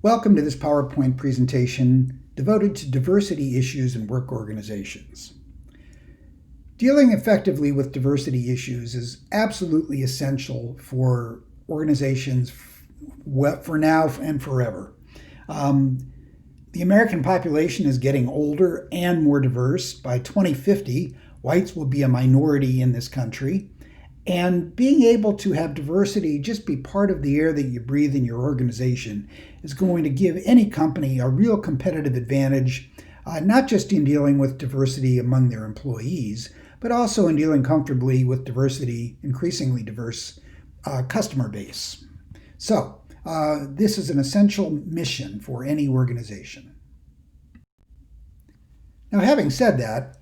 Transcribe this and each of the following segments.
Welcome to this PowerPoint presentation devoted to diversity issues in work organizations. Dealing effectively with diversity issues is absolutely essential for organizations for now and forever. The American population is getting older and more diverse. By 2050, whites will be a minority in this country. And being able to have diversity just be part of the air that you breathe in your organization is going to give any company a real competitive advantage, not just in dealing with diversity among their employees, but also in dealing comfortably with diversity, increasingly diverse customer base. So this is an essential mission for any organization. Now, having said that,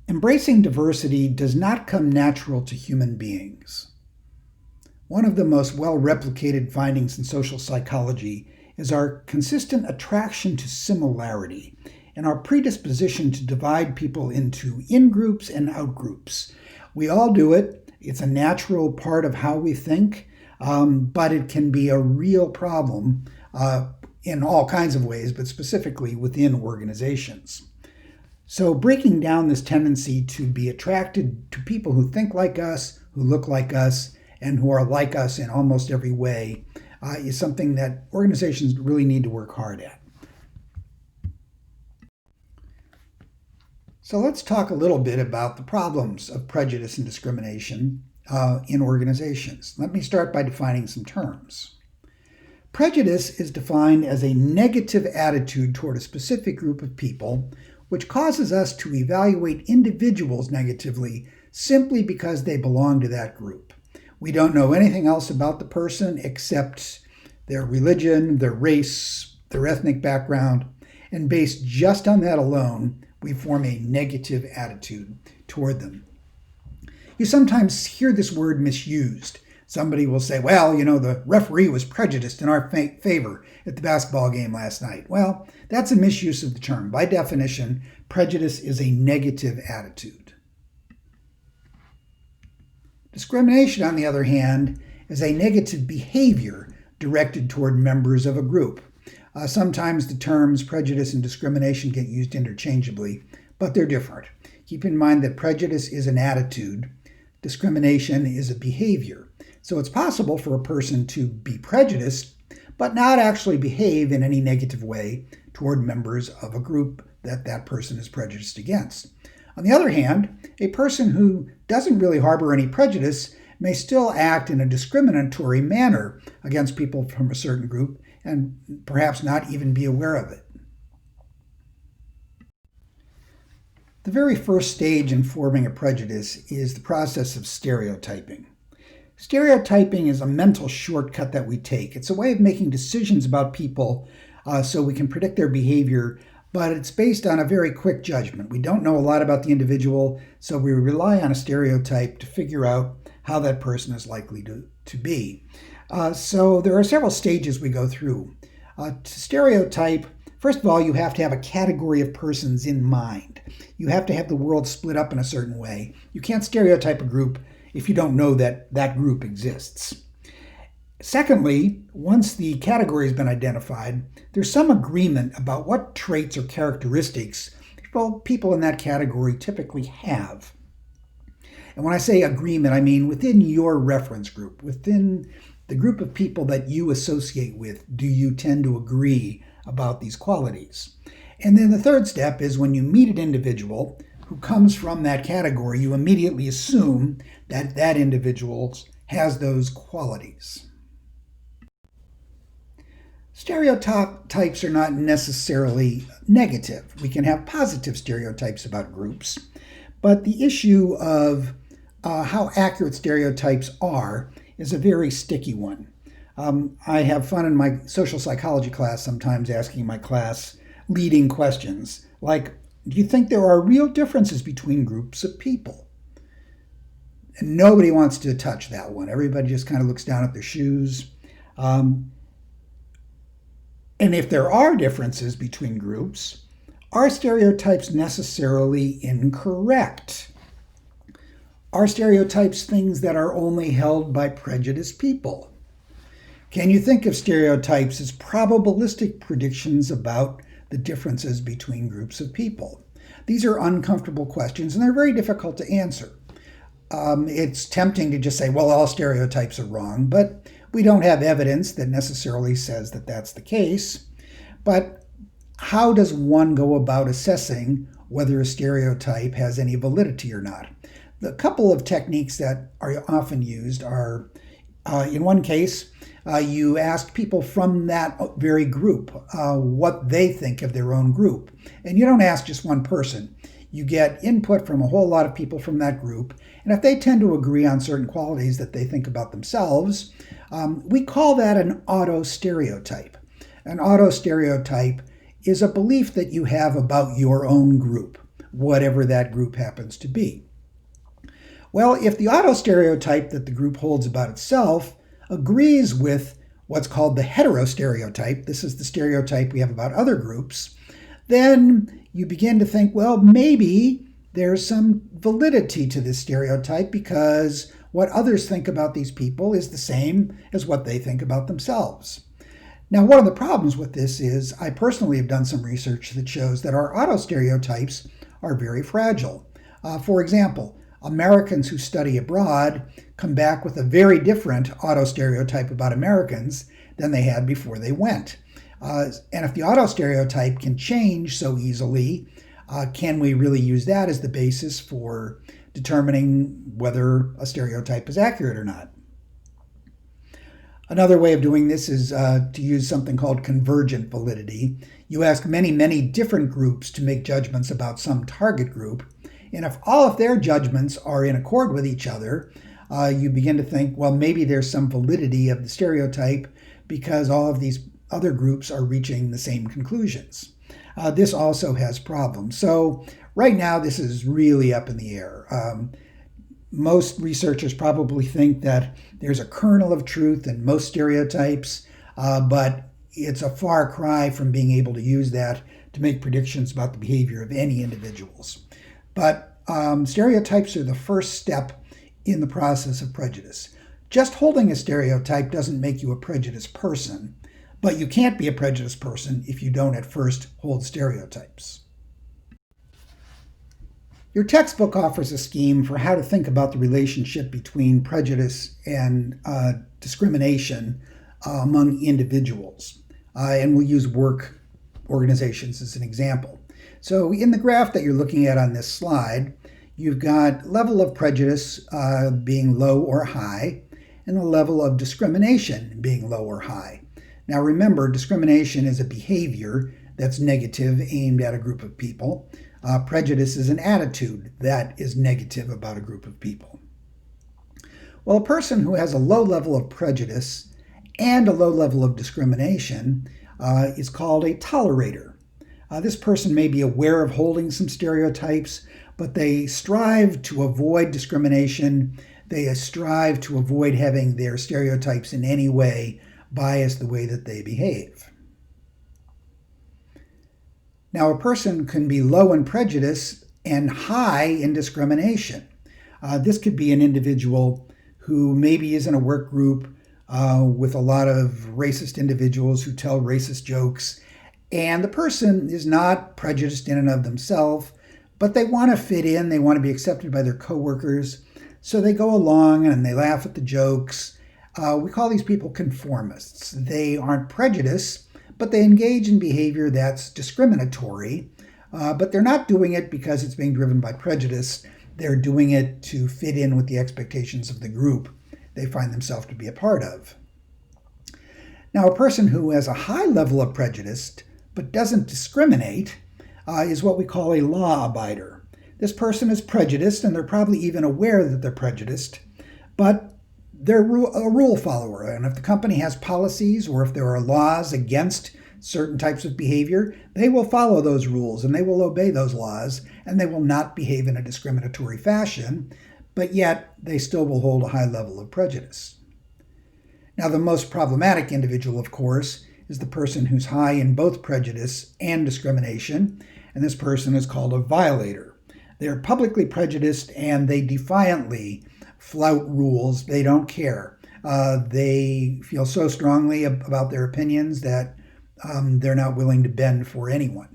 embracing diversity does not come natural to human beings. One of the most well-replicated findings in social psychology is our consistent attraction to similarity and our predisposition to divide people into in-groups and out-groups. We all do it. It's a natural part of how we think, but it can be a real problem in all kinds of ways, but specifically within organizations. So breaking down this tendency to be attracted to people who think like us, who look like us, and who are like us in almost every way is something that organizations really need to work hard at. So let's talk a little bit about the problems of prejudice and discrimination in organizations. Let me start by defining some terms. Prejudice is defined as a negative attitude toward a specific group of people, which causes us to evaluate individuals negatively simply because they belong to that group. We don't know anything else about the person except their religion, their race, their ethnic background, and based just on that alone, we form a negative attitude toward them. You sometimes hear this word misused. Somebody will say, well, the referee was prejudiced in our favor at the basketball game last night. Well, that's a misuse of the term. By definition, prejudice is a negative attitude. Discrimination, on the other hand, is a negative behavior directed toward members of a group. Sometimes the terms prejudice and discrimination get used interchangeably, but they're different. Keep in mind that prejudice is an attitude. Discrimination is a behavior. So it's possible for a person to be prejudiced, but not actually behave in any negative way toward members of a group that person is prejudiced against. On the other hand, a person who doesn't really harbor any prejudice may still act in a discriminatory manner against people from a certain group and perhaps not even be aware of it. The very first stage in forming a prejudice is the process of stereotyping. Stereotyping is a mental shortcut that we take. It's a way of making decisions about people so we can predict their behavior, but it's based on a very quick judgment. We don't know a lot about the individual, so we rely on a stereotype to figure out how that person is likely to be. So there are several stages we go through. To stereotype, first of all, you have to have a category of persons in mind. You have to have the world split up in a certain way. You can't stereotype a group if you don't know that that group exists. Secondly, once the category has been identified, there's some agreement about what traits or characteristics people in that category typically have. And when I say agreement, I mean within your reference group, within the group of people that you associate with, do you tend to agree about these qualities? And then the third step is when you meet an individual who comes from that category, you immediately assume that that individual has those qualities. Stereotypes are not necessarily negative. We can have positive stereotypes about groups, but the issue of how accurate stereotypes are is a very sticky one. I have fun in my social psychology class sometimes asking my class leading questions like, do you think there are real differences between groups of people? And nobody wants to touch that one. Everybody just kind of looks down at their shoes. And if there are differences between groups, are stereotypes necessarily incorrect? Are stereotypes things that are only held by prejudiced people? Can you think of stereotypes as probabilistic predictions about the differences between groups of people? These are uncomfortable questions, and they're very difficult to answer. It's tempting to just say, well, all stereotypes are wrong, but we don't have evidence that necessarily says that that's the case. But how does one go about assessing whether a stereotype has any validity or not? The couple of techniques that are often used are, in one case, you ask people from that very group what they think of their own group. And you don't ask just one person. You get input from a whole lot of people from that group. And if they tend to agree on certain qualities that they think about themselves, we call that an auto-stereotype. An auto-stereotype is a belief that you have about your own group, whatever that group happens to be. Well, if the auto-stereotype that the group holds about itself agrees with what's called the heterostereotype, this is the stereotype we have about other groups, then you begin to think, well, maybe there's some validity to this stereotype because what others think about these people is the same as what they think about themselves. Now, one of the problems with this is I personally have done some research that shows that our auto-stereotypes are very fragile. For example, Americans who study abroad come back with a very different auto-stereotype about Americans than they had before they went. And if the auto-stereotype can change so easily, can we really use that as the basis for determining whether a stereotype is accurate or not? Another way of doing this is to use something called convergent validity. You ask many, many different groups to make judgments about some target group, and if all of their judgments are in accord with each other, you begin to think, well, maybe there's some validity of the stereotype because all of these other groups are reaching the same conclusions. This also has problems. So right now, this is really up in the air. Most researchers probably think that there's a kernel of truth in most stereotypes, but it's a far cry from being able to use that to make predictions about the behavior of any individuals. But stereotypes are the first step in the process of prejudice. Just holding a stereotype doesn't make you a prejudiced person, but you can't be a prejudiced person if you don't at first hold stereotypes. Your textbook offers a scheme for how to think about the relationship between prejudice and discrimination among individuals. And we'll use work organizations as an example. So in the graph that you're looking at on this slide, you've got level of prejudice being low or high, and the level of discrimination being low or high. Now remember, discrimination is a behavior that's negative aimed at a group of people. Prejudice is an attitude that is negative about a group of people. Well, a person who has a low level of prejudice and a low level of discrimination is called a tolerator. This person may be aware of holding some stereotypes, but they strive to avoid discrimination. They strive to avoid having their stereotypes in any way bias the way that they behave. Now, a person can be low in prejudice and high in discrimination. This could be an individual who maybe is in a work group with a lot of racist individuals who tell racist jokes, and the person is not prejudiced in and of themselves, but they want to fit in, they want to be accepted by their coworkers, so they go along and they laugh at the jokes. We call these people conformists. They aren't prejudiced, but they engage in behavior that's discriminatory, but they're not doing it because it's being driven by prejudice. They're doing it to fit in with the expectations of the group they find themselves to be a part of. Now, a person who has a high level of prejudice but doesn't discriminate is what we call a law abider. This person is prejudiced, and they're probably even aware that they're prejudiced, but they're a rule follower. And if the company has policies or if there are laws against certain types of behavior, they will follow those rules and they will obey those laws, and they will not behave in a discriminatory fashion, but yet they still will hold a high level of prejudice. Now, the most problematic individual, of course, is the person who's high in both prejudice and discrimination, and this person is called a violator. They're publicly prejudiced and they defiantly flout rules. They don't care. They feel so strongly about their opinions that they're not willing to bend for anyone.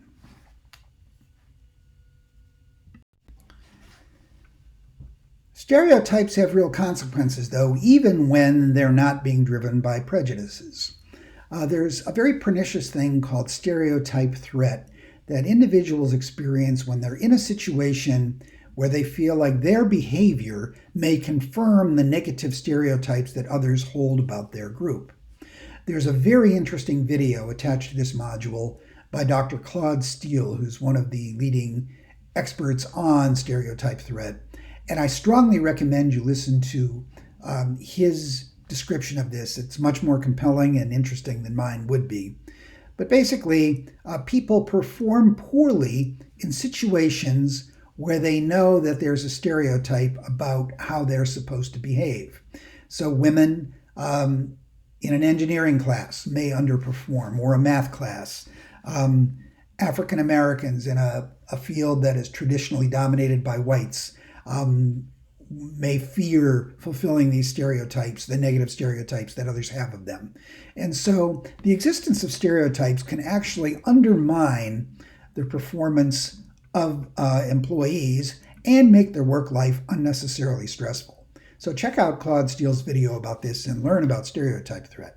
Stereotypes have real consequences, though, even when they're not being driven by prejudices. There's a very pernicious thing called stereotype threat that individuals experience when they're in a situation where they feel like their behavior may confirm the negative stereotypes that others hold about their group. There's a very interesting video attached to this module by Dr. Claude Steele, who's one of the leading experts on stereotype threat. And I strongly recommend you listen to his description of this. It's much more compelling and interesting than mine would be. But basically, people perform poorly in situations where they know that there's a stereotype about how they're supposed to behave. So women in an engineering class may underperform, or a math class. African Americans in a field that is traditionally dominated by whites may fear fulfilling these stereotypes, the negative stereotypes that others have of them. And so the existence of stereotypes can actually undermine the performance of employees and make their work life unnecessarily stressful. So check out Claude Steele's video about this and learn about stereotype threat.